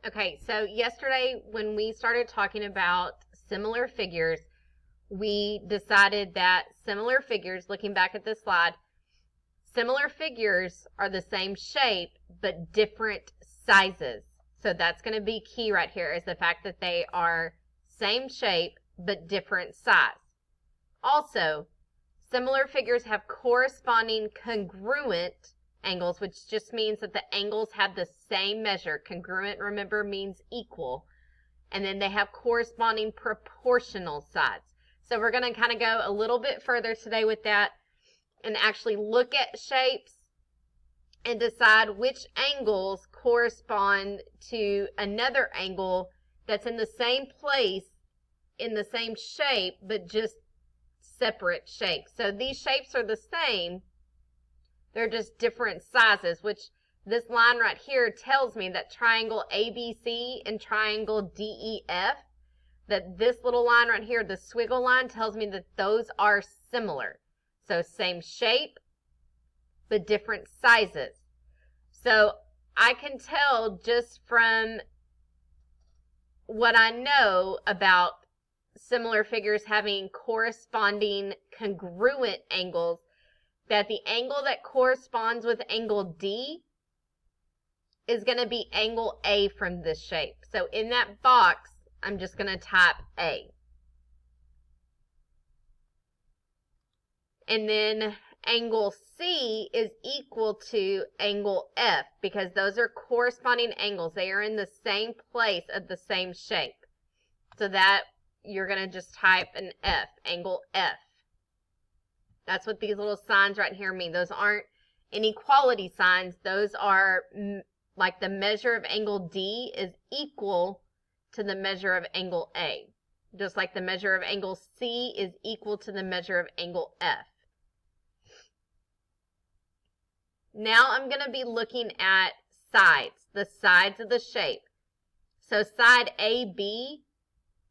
Okay, so yesterday when we started talking about similar figures, we decided that similar figures, looking back at this slide, similar figures are the same shape but different sizes. So that's going to be key right here, is the fact that they are same shape but different size. Also, similar figures have corresponding congruent angles, which just means that the angles have the same measure. Congruent, remember, means equal. And then they have corresponding proportional sides. So we're going to kind of go a little bit further today with that and actually look at shapes and decide which angles correspond to another angle that's in the same place, in the same shape, but just separate shapes. So these shapes are the same, they're just different sizes, which this line right here tells me that triangle ABC and triangle DEF, that this little line right here, the swiggle line, tells me that those are similar. So same shape, but different sizes. So I can tell just from what I know about similar figures having corresponding congruent angles that the angle that corresponds with angle D is going to be angle A from this shape. So in that box, I'm just going to type A. And then angle C is equal to angle F because those are corresponding angles. They are in the same place of the same shape. So that you're going to just type an F, angle F. That's what these little signs right here mean. Those aren't inequality signs. Those are like the measure of angle D is equal to the measure of angle A. Just like the measure of angle C is equal to the measure of angle F. Now I'm going to be looking at sides, the sides of the shape. So side AB,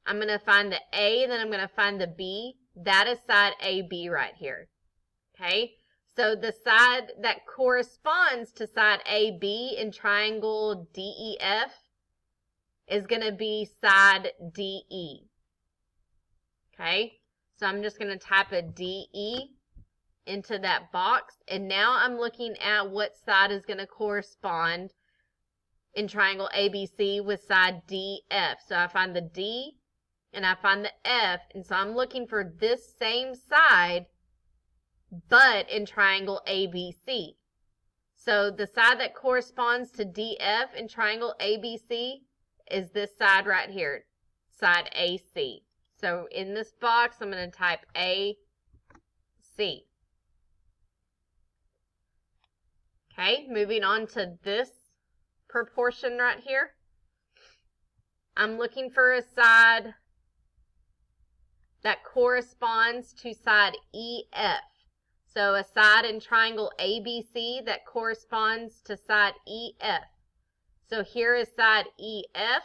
I'm going to find the A, then I'm going to find the B. That is side AB right here. Okay, so the side that corresponds to side AB in triangle DEF is going to be side DE. Okay, so I'm just going to type a DE into that box, and now I'm looking at what side is going to correspond in triangle ABC with side DF. So I find the D and I find the F, and so I'm looking for this same side but in triangle ABC. So the side that corresponds to DF in triangle ABC is this side right here, side AC. So in this box, I'm going to type AC. Okay, moving on to this proportion right here. I'm looking for a side that corresponds to side EF. So a side in triangle ABC that corresponds to side EF. So here is side EF.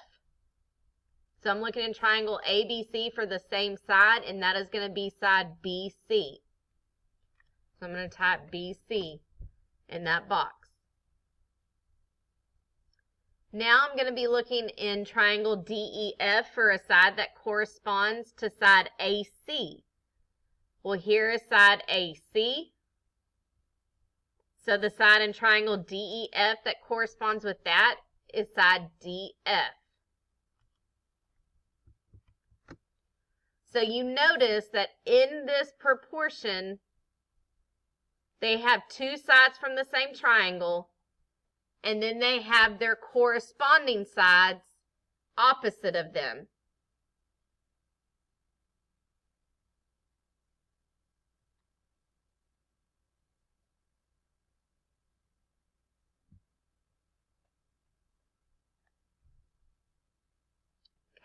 So I'm looking in triangle ABC for the same side, and that is going to be side BC. So I'm going to type BC in that box. Now I'm going to be looking in triangle DEF for a side that corresponds to side AC. Well, here is side AC. So the side in triangle DEF that corresponds with that is side DF. So you notice that in this proportion, they have two sides from the same triangle, and then they have their corresponding sides opposite of them.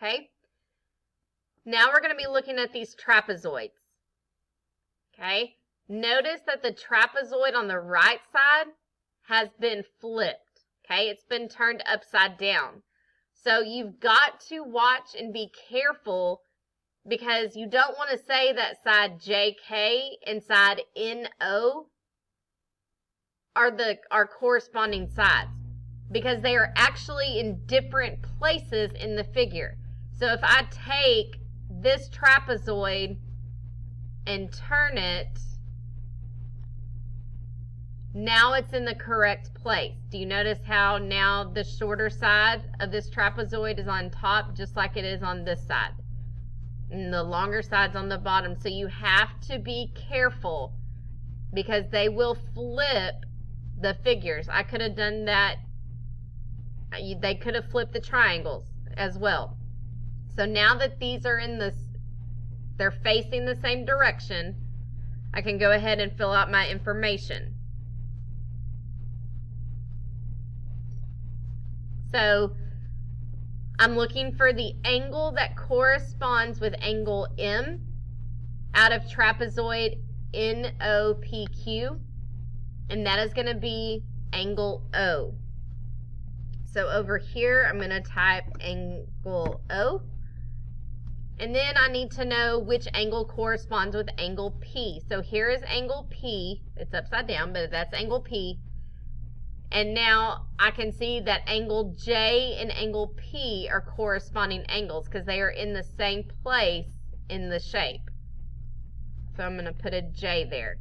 Okay? Now we're going to be looking at these trapezoids. Okay? Notice that the trapezoid on the right side has been flipped. Okay? It's been turned upside down. So you've got to watch and be careful because you don't want to say that side JK and side NO are corresponding sides. because they are actually in different places in the figure. So if I take this trapezoid and turn it, now it's in the correct place. Do you notice how now the shorter side of this trapezoid is on top just like it is on this side? And the longer side's on the bottom. So you have to be careful because they will flip the figures. I could have done that. They could have flipped the triangles as well. So now that these are in this, they're facing the same direction, I can go ahead and fill out my information. So I'm looking for the angle that corresponds with angle M out of trapezoid NOPQ, and that is going to be angle O. So over here, I'm going to type angle O. And then I need to know which angle corresponds with angle P. So here is angle P. It's upside down, but that's angle P. And now I can see that angle J and angle P are corresponding angles because they are in the same place in the shape. So I'm going to put a J there.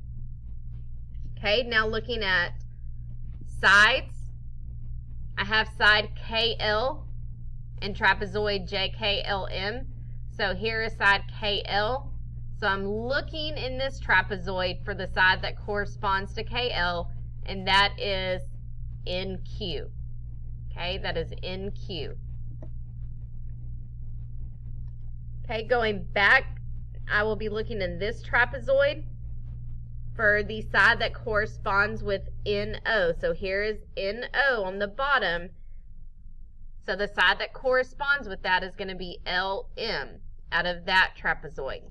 Okay, now looking at sides, I have side KL and trapezoid JKLM. So here is side KL. So I'm looking in this trapezoid for the side that corresponds to KL, and that is NQ. Okay, that is NQ. Okay, going back, I will be looking in this trapezoid for the side that corresponds with NO. So here is NO on the bottom. So the side that corresponds with that is going to be LM out of that trapezoid.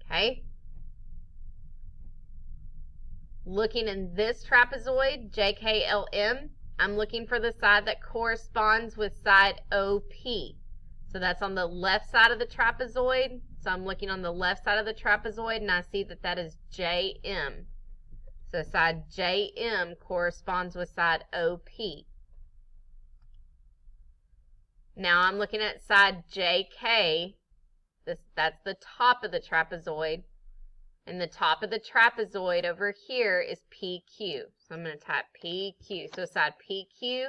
Okay. Looking in this trapezoid, JKLM, I'm looking for the side that corresponds with side OP. So that's on the left side of the trapezoid. So I'm looking on the left side of the trapezoid, and I see that that is JM. So side JM corresponds with side OP. Now I'm looking at side JK. That's the top of the trapezoid. And the top of the trapezoid over here is PQ. So I'm going to type PQ. So side PQ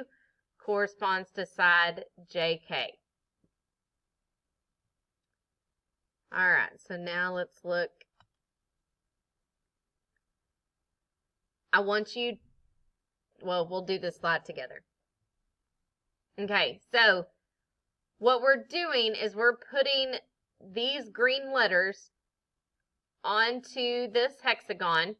corresponds to side JK. All right, so now let's look. I want you, well, we'll do this slide together. Okay, so what we're doing is we're putting these green letters onto this hexagon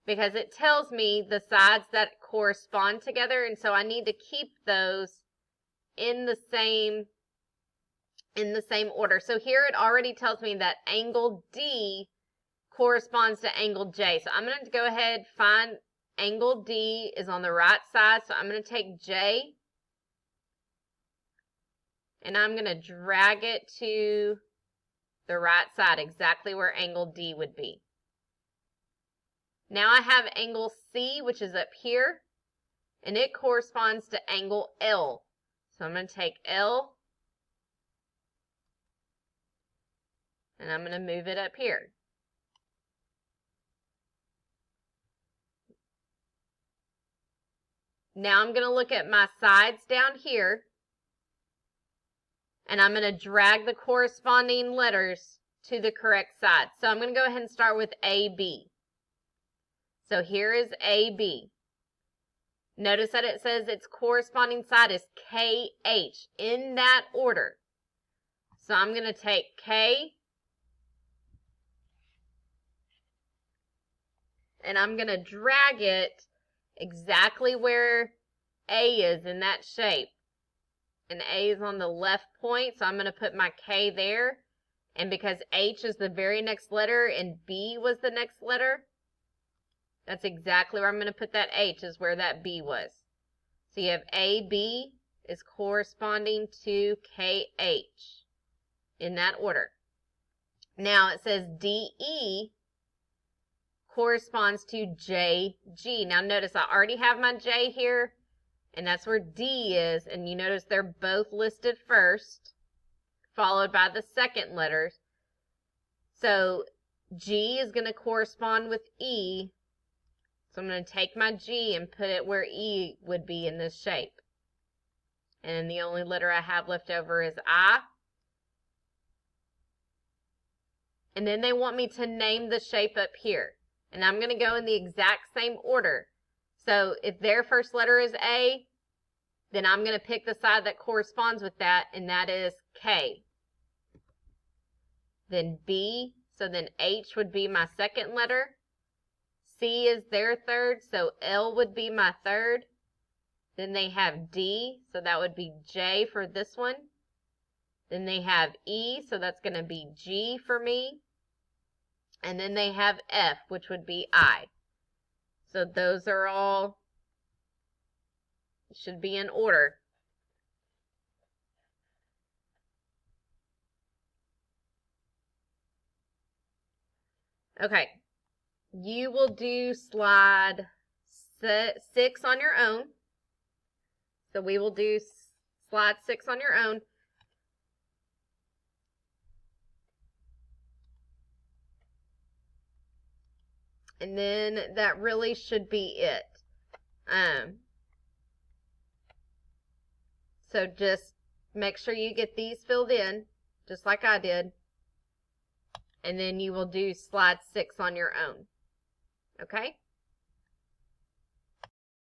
because it tells me the sides that correspond together, and so I need to keep those in the same order. So here it already tells me that angle D corresponds to angle J. So I'm going to go ahead, find angle D is on the right side. So I'm going to take J and I'm going to drag it to the right side, exactly where angle D would be. Now I have angle C, which is up here, and it corresponds to angle L. So I'm going to take L and I'm going to move it up here. Now I'm going to look at my sides down here, and I'm going to drag the corresponding letters to the correct side. So I'm going to go ahead and start with AB. So here is AB. Notice that it says its corresponding side is KH in that order. So I'm going to take K and I'm going to drag it exactly where A is in that shape. And A is on the left point, so I'm going to put my K there. And because H is the very next letter and B was the next letter, that's exactly where I'm going to put that H, is where that B was. So you have AB is corresponding to KH in that order. Now it says DE corresponds to JG. Now notice I already have my J here, and that's where D is, and you notice they're both listed first, followed by the second letters. So G is going to correspond with E, so I'm going to take my G and put it where E would be in this shape. And the only letter I have left over is I. And then they want me to name the shape up here. And I'm going to go in the exact same order. So if their first letter is A, then I'm going to pick the side that corresponds with that, and that is K. Then B, so then H would be my second letter. C is their third, so L would be my third. Then they have D, so that would be J for this one. Then they have E, so that's going to be G for me. And then they have F, which would be I. So those are all, should be in order. Okay, you will do slide 6 on your own. So we will do slide 6 on your own. And then that really should be it. So just make sure you get these filled in, just like I did. And then you will do slide 6 on your own. Okay?